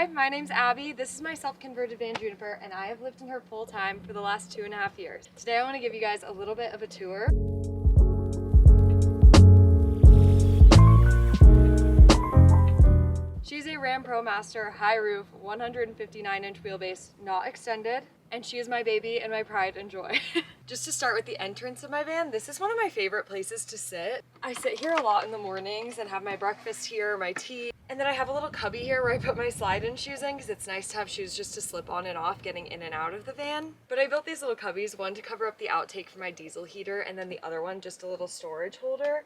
Hi, my name's Abby. This is my self-converted van Juniper, and I have lived in her full time for the last 2.5 years. Today I want to give you guys a little bit of a tour. She's a Ram Pro Master, high roof, 159-inch wheelbase, not extended, and she is my baby and my pride and joy. Just to start with the entrance of my van, this is one of my favorite places to sit. I sit here a lot in the mornings and have my breakfast here, my tea, and then I have a little cubby here where I put my slide-in shoes in because it's nice to have shoes just to slip on and off getting in and out of the van. But I built these little cubbies, one to cover up the outtake for my diesel heater, and then the other one just a little storage holder.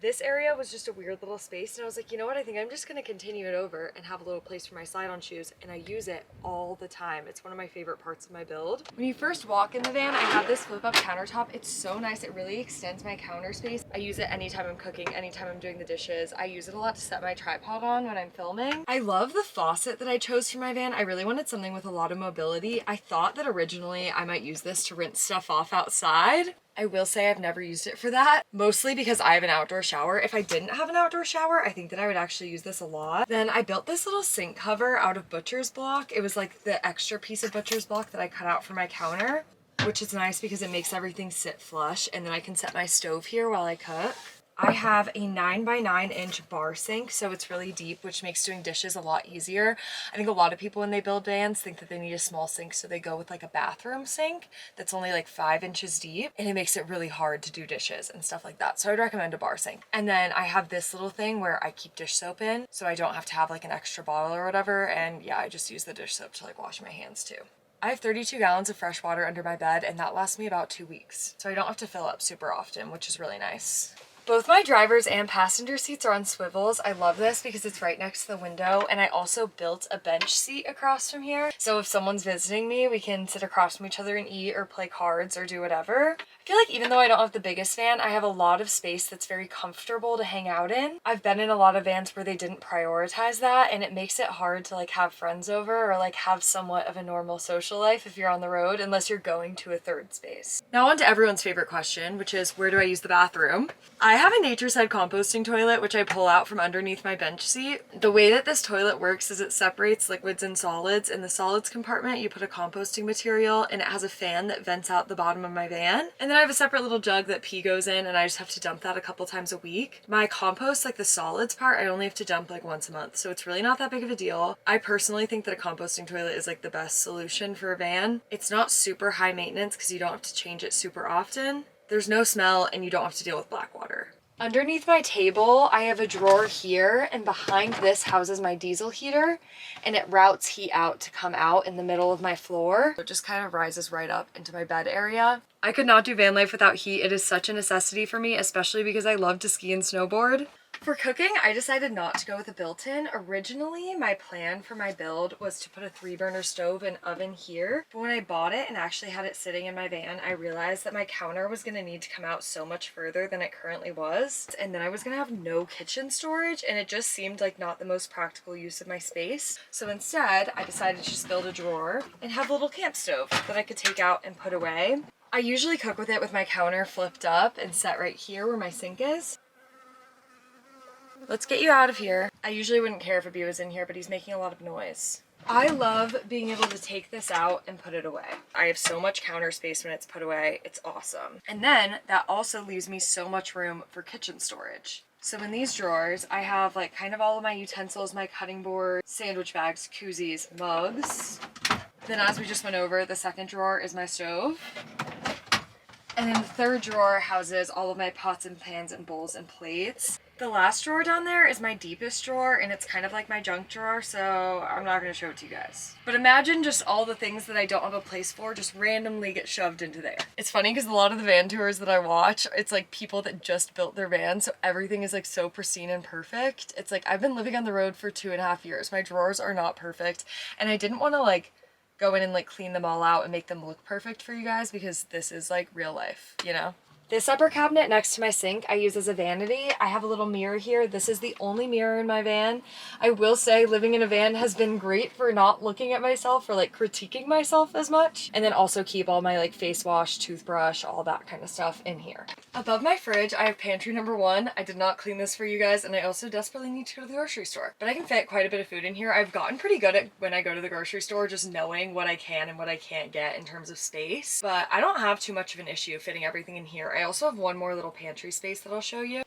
This area was just a weird little space, and I was like, you know what, I think I'm just gonna continue it over and have a little place for my slide-on shoes, and I use it all the time. It's one of my favorite parts of my build. When you first walk in the van, I have this flip-up countertop. It's so nice. It really extends my counter space. I use it anytime I'm cooking, anytime I'm doing the dishes. I use it a lot to set my tripod on when I'm filming. I love the faucet that I chose for my van. I really wanted something with a lot of mobility. I thought that originally I might use this to rinse stuff off outside. I will say I've never used it for that, mostly because I have an outdoor shower. If I didn't have an outdoor shower, I think that I would actually use this a lot. Then I built this little sink cover out of butcher's block. It was like the extra piece of butcher's block that I cut out for my counter, which is nice because it makes everything sit flush, and then I can set my stove here while I cook. I have a 9x9-inch bar sink, so it's really deep, which makes doing dishes a lot easier. I think a lot of people when they build vans think that they need a small sink, so they go with like a bathroom sink that's only like 5 inches deep, and it makes it really hard to do dishes and stuff like that. So I'd recommend a bar sink. And then I have this little thing where I keep dish soap in, so I don't have to have like an extra bottle or whatever. And yeah, I just use the dish soap to like wash my hands too. I have 32 gallons of fresh water under my bed, and that lasts me about 2 weeks. So I don't have to fill up super often, which is really nice. Both my driver's and passenger seats are on swivels. I love this because it's right next to the window, and I also built a bench seat across from here. So if someone's visiting me, we can sit across from each other and eat or play cards or do whatever. I feel like even though I don't have the biggest van, I have a lot of space that's very comfortable to hang out in. I've been in a lot of vans where they didn't prioritize that, and it makes it hard to like have friends over or like have somewhat of a normal social life if you're on the road, unless you're going to a third space. Now on to everyone's favorite question, which is where do I use the bathroom? I have a Nature's Head composting toilet, which I pull out from underneath my bench seat. The way that this toilet works is it separates liquids and solids. In the solids compartment, you put a composting material, and it has a fan that vents out the bottom of my van. And then I have a separate little jug that pee goes in, and I just have to dump that a couple times a week. My compost, like the solids part, I only have to dump like once a month, so it's really not that big of a deal. I personally think that a composting toilet is like the best solution for a van. It's not super high maintenance because you don't have to change it super often. There's no smell, and you don't have to deal with black water. Underneath my table, I have a drawer here, and behind this houses my diesel heater, and it routes heat out to come out in the middle of my floor. It just kind of rises right up into my bed area. I could not do van life without heat. It is such a necessity for me, especially because I love to ski and snowboard. For cooking, I decided not to go with a built-in. Originally, my plan for my build was to put a 3-burner stove and oven here. But when I bought it and actually had it sitting in my van, I realized that my counter was going to need to come out so much further than it currently was. And then I was going to have no kitchen storage, and it just seemed like not the most practical use of my space. So instead, I decided to just build a drawer and have a little camp stove that I could take out and put away. I usually cook with it with my counter flipped up and set right here where my sink is. Let's get you out of here. I usually wouldn't care if a bee was in here, but he's making a lot of noise. I love being able to take this out and put it away. I have so much counter space when it's put away. It's awesome. And then that also leaves me so much room for kitchen storage. So in these drawers, I have like kind of all of my utensils, my cutting board, sandwich bags, koozies, mugs. Then as we just went over, the second drawer is my stove. And then the third drawer houses all of my pots and pans and bowls and plates. The last drawer down there is my deepest drawer, and it's kind of like my junk drawer, so I'm not going to show it to you guys. But imagine just all the things that I don't have a place for just randomly get shoved into there. It's funny because a lot of the van tours that I watch, it's like people that just built their van, so everything is like so pristine and perfect. It's like I've been living on the road for 2.5 years. My drawers are not perfect, and I didn't want to like go in and like clean them all out and make them look perfect for you guys because this is like real life, you know? This upper cabinet next to my sink I use as a vanity. I have a little mirror here. This is the only mirror in my van. I will say living in a van has been great for not looking at myself or like critiquing myself as much. And then also keep all my like face wash, toothbrush, all that kind of stuff in here. Above my fridge, I have pantry number 1. I did not clean this for you guys, and I also desperately need to go to the grocery store. But I can fit quite a bit of food in here. I've gotten pretty good at when I go to the grocery store just knowing what I can and what I can't get in terms of space. But I don't have too much of an issue fitting everything in here. I also have one more little pantry space that I'll show you.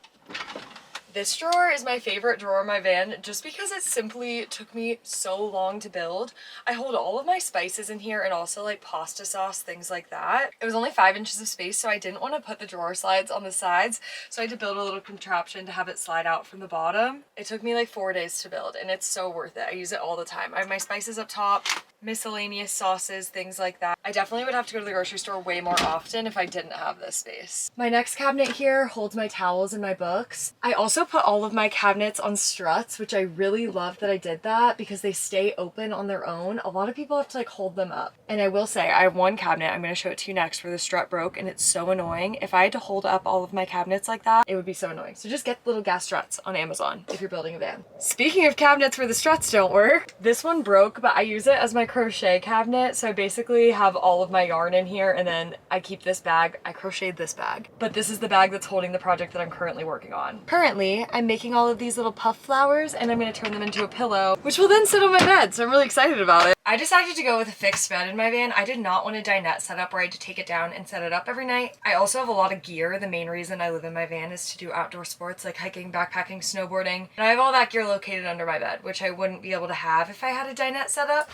This drawer is my favorite drawer in my van just because it simply took me so long to build. I hold all of my spices in here and also like pasta sauce, things like that. It was only 5 inches of space, so I didn't want to put the drawer slides on the sides, so I had to build a little contraption to have it slide out from the bottom. It took me like 4 days to build, and it's so worth it. I use it all the time. I have my spices up top, miscellaneous sauces, things like that. I definitely would have to go to the grocery store way more often if I didn't have this space. My next cabinet here holds my towels and my books. I also put all of my cabinets on struts, which I really love that I did that because they stay open on their own. A lot of people have to like hold them up. And I will say, I have one cabinet, I'm going to show it to you next, where the strut broke, and it's so annoying. If I had to hold up all of my cabinets like that, it would be so annoying. So just get little gas struts on Amazon if you're building a van. Speaking of cabinets where the struts don't work, this one broke, but I use it as my crochet cabinet. So I basically have all of my yarn in here, and then I keep this bag. I crocheted this bag, but this is the bag that's holding the project that I'm currently working on. Currently, I'm making all of these little puff flowers, and I'm going to turn them into a pillow, which will then sit on my bed. So I'm really excited about it. I decided to go with a fixed bed in my van. I did not want a dinette setup where I had to take it down and set it up every night. I also have a lot of gear. The main reason I live in my van is to do outdoor sports like hiking, backpacking, snowboarding. And I have all that gear located under my bed, which I wouldn't be able to have if I had a dinette setup.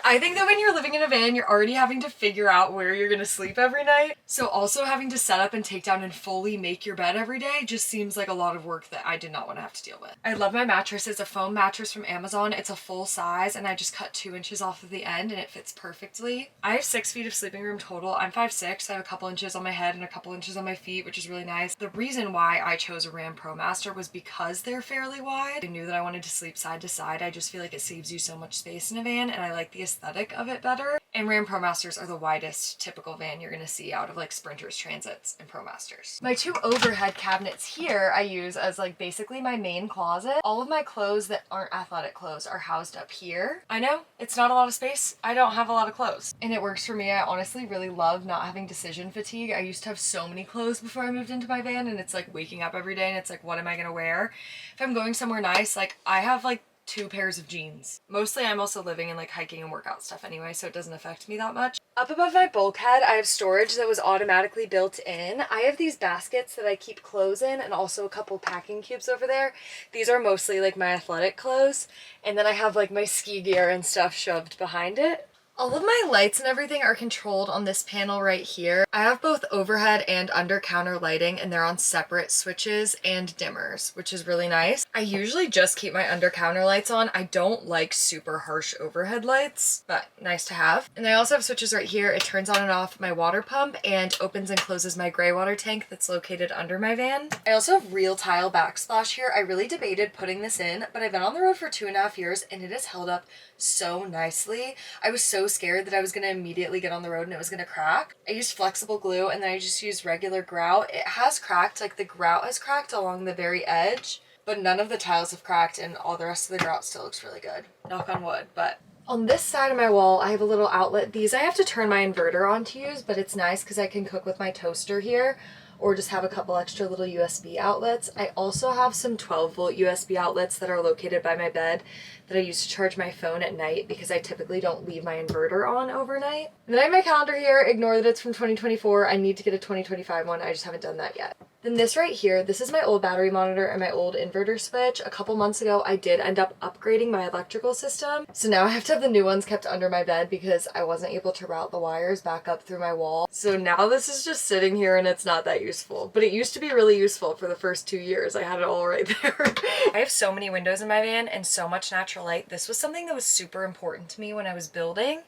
I think that when you're living in a van, you're already having to figure out where you're gonna sleep every night. So also having to set up and take down and fully make your bed every day just seems like a lot of work that I did not want to have to deal with. I love my mattress. It's a foam mattress from Amazon. It's a full size, and I just cut 2 inches off of the end and it fits perfectly. I have 6 feet of sleeping room total. I'm 5'6". I have a couple inches on my head and a couple inches on my feet, which is really nice. The reason why I chose a Ram ProMaster was because they're fairly wide. I knew that I wanted to sleep side to side. I just feel like it saves you so much space in a van, and I like the aesthetic of it better. And Ram ProMasters are the widest typical van you're going to see out of like Sprinters, Transits, and ProMasters. My 2 overhead cabinets here I use as like basically my main closet. All of my clothes that aren't athletic clothes are housed up here. I know, it's not a lot of space. I don't have a lot of clothes, and it works for me. I honestly really love not having decision fatigue. I used to have so many clothes before I moved into my van, and it's like waking up every day and it's like, what am I going to wear? If I'm going somewhere nice, like I have like 2 pairs of jeans. Mostly I'm also living in like hiking and workout stuff anyway, so it doesn't affect me that much. Up above my bulkhead, I have storage that was automatically built in. I have these baskets that I keep clothes in, and also a couple packing cubes over there. These are mostly like my athletic clothes, and then I have like my ski gear and stuff shoved behind it. All of my lights and everything are controlled on this panel right here. I have both overhead and under counter lighting, and they're on separate switches and dimmers, which is really nice. I usually just keep my under counter lights on. I don't like super harsh overhead lights, but nice to have. And I also have switches right here. It turns on and off my water pump and opens and closes my gray water tank that's located under my van. I also have real tile backsplash here. I really debated putting this in, but I've been on the road for 2.5 years and it has held up so nicely. I was so scared that I was going to immediately get on the road and it was going to crack. I used flexible glue, and then I just used regular grout. It has cracked, like the grout has cracked along the very edge, but none of the tiles have cracked, and all the rest of the grout still looks really good. Knock on wood. But on this side of my wall, I have a little outlet. These I have to turn my inverter on to use, but it's nice because I can cook with my toaster here, or just have a couple extra little USB outlets. I also have some 12-volt USB outlets that are located by my bed that I use to charge my phone at night because I typically don't leave my inverter on overnight. And then I have my calendar here. Ignore that it's from 2024. I need to get a 2025 one. I just haven't done that yet. Then this right here, this is my old battery monitor and my old inverter switch. A couple months ago, I did end up upgrading my electrical system. So now I have to have the new ones kept under my bed because I wasn't able to route the wires back up through my wall. So now this is just sitting here and it's not that useful. But it used to be really useful for the first 2 years. I had it all right there. I have so many windows in my van and so much natural light. This was something that was super important to me when I was building.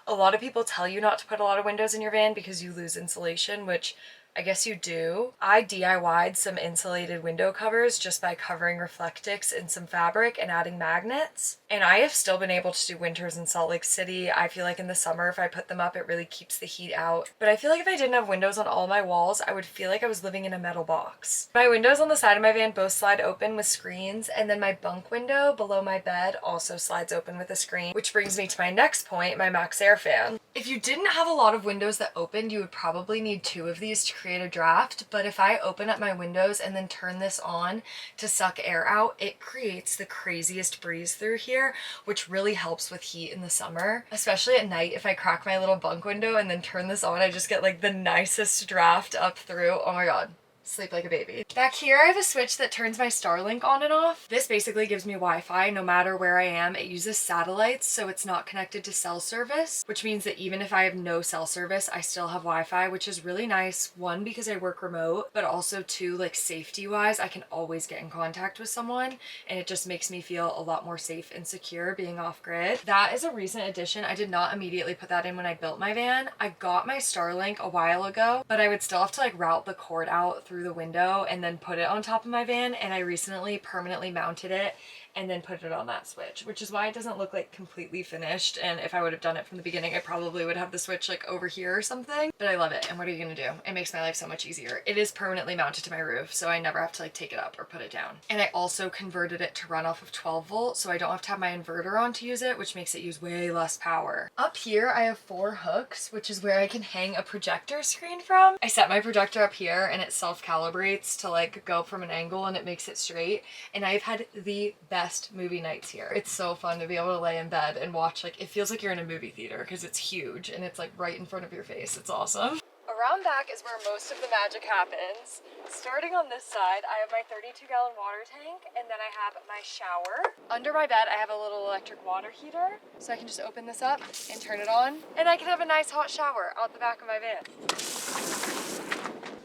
A lot of people tell you not to put a lot of windows in your van because you lose insulation, which I guess you do. I DIY'd some insulated window covers just by covering Reflectix in some fabric and adding magnets. And I have still been able to do winters in Salt Lake City. I feel like in the summer, if I put them up, it really keeps the heat out. But I feel like if I didn't have windows on all my walls, I would feel like I was living in a metal box. My windows on the side of my van both slide open with screens, and then my bunk window below my bed also slides open with a screen, which brings me to my next point, my Max Air fan. If you didn't have a lot of windows that opened, you would probably need 2 of these to create a draft, but if I open up my windows and then turn this on to suck air out, it creates the craziest breeze through here, which really helps with heat in the summer. Especially at night, if I crack my little bunk window and then turn this on, I just get like the nicest draft up through. Oh my god. Sleep like a baby. Back here I have a switch that turns my Starlink on and off. This basically gives me Wi-Fi no matter where I am. It uses satellites, so it's not connected to cell service, which means that even if I have no cell service, I still have Wi-Fi, which is really nice. 1, because I work remote, but also 2, like safety wise, I can always get in contact with someone, and it just makes me feel a lot more safe and secure being off grid. That is a recent addition. I did not immediately put that in when I built my van. I got my Starlink a while ago, but I would still have to like route the cord out through the window and then put it on top of my van, and I recently permanently mounted it and then put it on that switch, which is why it doesn't look like completely finished. And if I would have done it from the beginning, I probably would have the switch like over here or something, but I love it. And what are you gonna do? It makes my life so much easier. It is permanently mounted to my roof, so I never have to like take it up or put it down. And I also converted it to run off of 12 volt, so I don't have to have my inverter on to use it, which makes it use way less power. Up here I have 4 hooks, which is where I can hang a projector screen from. I set my projector up here and it self-calibrates to like go from an angle, and it makes it straight. And I've had the best movie nights here. It's so fun to be able to lay in bed and watch, like, it feels like you're in a movie theater because it's huge and it's like right in front of your face. It's awesome. Around back is where most of the magic happens. Starting on this side, I have my 32-gallon water tank, and then I have my shower. Under my bed, I have a little electric water heater, so I can just open this up and turn it on, and I can have a nice hot shower out the back of my van.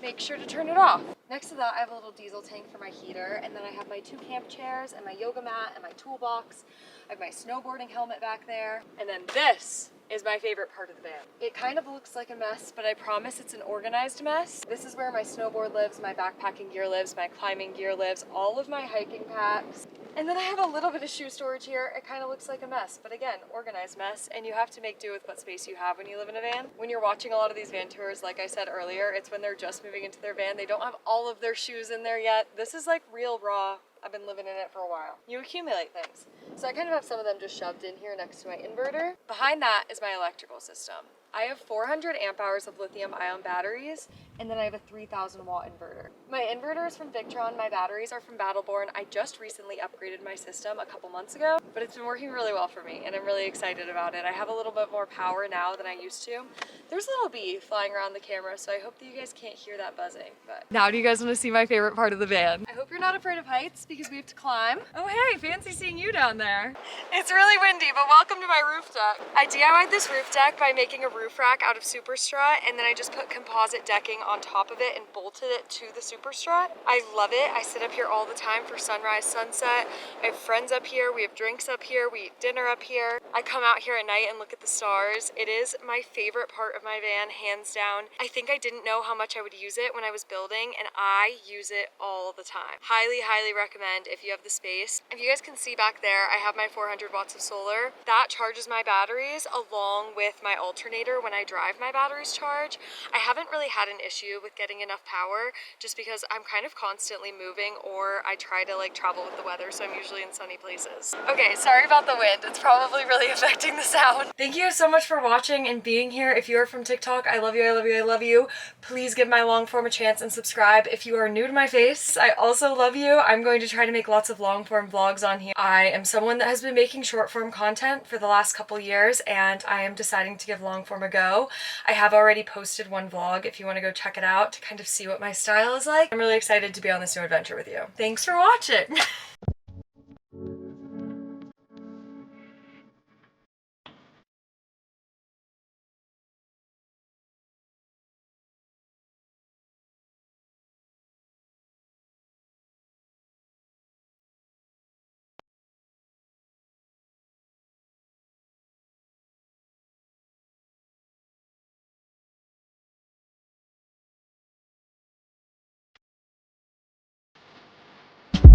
Make sure to turn it off. Next to that, I have a little diesel tank for my heater, and then I have my 2 camp chairs and my yoga mat and my toolbox. I have my snowboarding helmet back there, and then this is my favorite part of the van. It kind of looks like a mess, but I promise it's an organized mess. This is where my snowboard lives, my backpacking gear lives, my climbing gear lives, all of my hiking packs. And then I have a little bit of shoe storage here. It kind of looks like a mess, but again, organized mess, and you have to make do with what space you have when you live in a van. When you're watching a lot of these van tours, like I said earlier, it's when they're just moving into their van. They don't have all of their shoes in there yet. This is like real raw. I've been living in it for a while. You accumulate things. So I kind of have some of them just shoved in here next to my inverter. Behind that is my electrical system. I have 400 amp hours of lithium ion batteries, and then I have a 3,000 watt inverter. My inverter is from Victron, my batteries are from Battleborn. I just recently upgraded my system a couple months ago, but it's been working really well for me, and I'm really excited about it. I have a little bit more power now than I used to. There's a little bee flying around the camera, so I hope that you guys can't hear that buzzing. But now do you guys want to see my favorite part of the van? I hope you're not afraid of heights because we have to climb. Oh hey, fancy seeing you down there. It's really windy, but welcome to my roof deck. I DIY'd this roof deck by making a roof rack out of super strut, and then I just put composite decking on top of it and bolted it to the super strut. I love it. I sit up here all the time for sunrise, sunset. I have friends up here. We have drinks up here. We eat dinner up here. I come out here at night and look at the stars. It is my favorite part of my van, hands down. I think I didn't know how much I would use it when I was building, and I use it all the time. Highly, highly recommend if you have the space. If you guys can see back there, I have my 400 watts of solar. That charges my batteries along with my alternator when I drive my batteries charge. I haven't really had an issue with getting enough power just because I'm kind of constantly moving, or I try to like travel with the weather, so I'm usually in sunny places. Okay, sorry about the wind. It's probably really affecting the sound. Thank you so much for watching and being here. If you are from TikTok, I love you, I love you, I love you. Please give my long form a chance and subscribe. If you are new to my face, I also love you. I'm going to try to make lots of long form vlogs on here. I am someone that has been making short form content for the last couple years, and I am deciding to give long form a go. I have already posted one vlog if you want to go check it out to kind of see what my style is like. I'm really excited to be on this new adventure with you. Thanks for watching.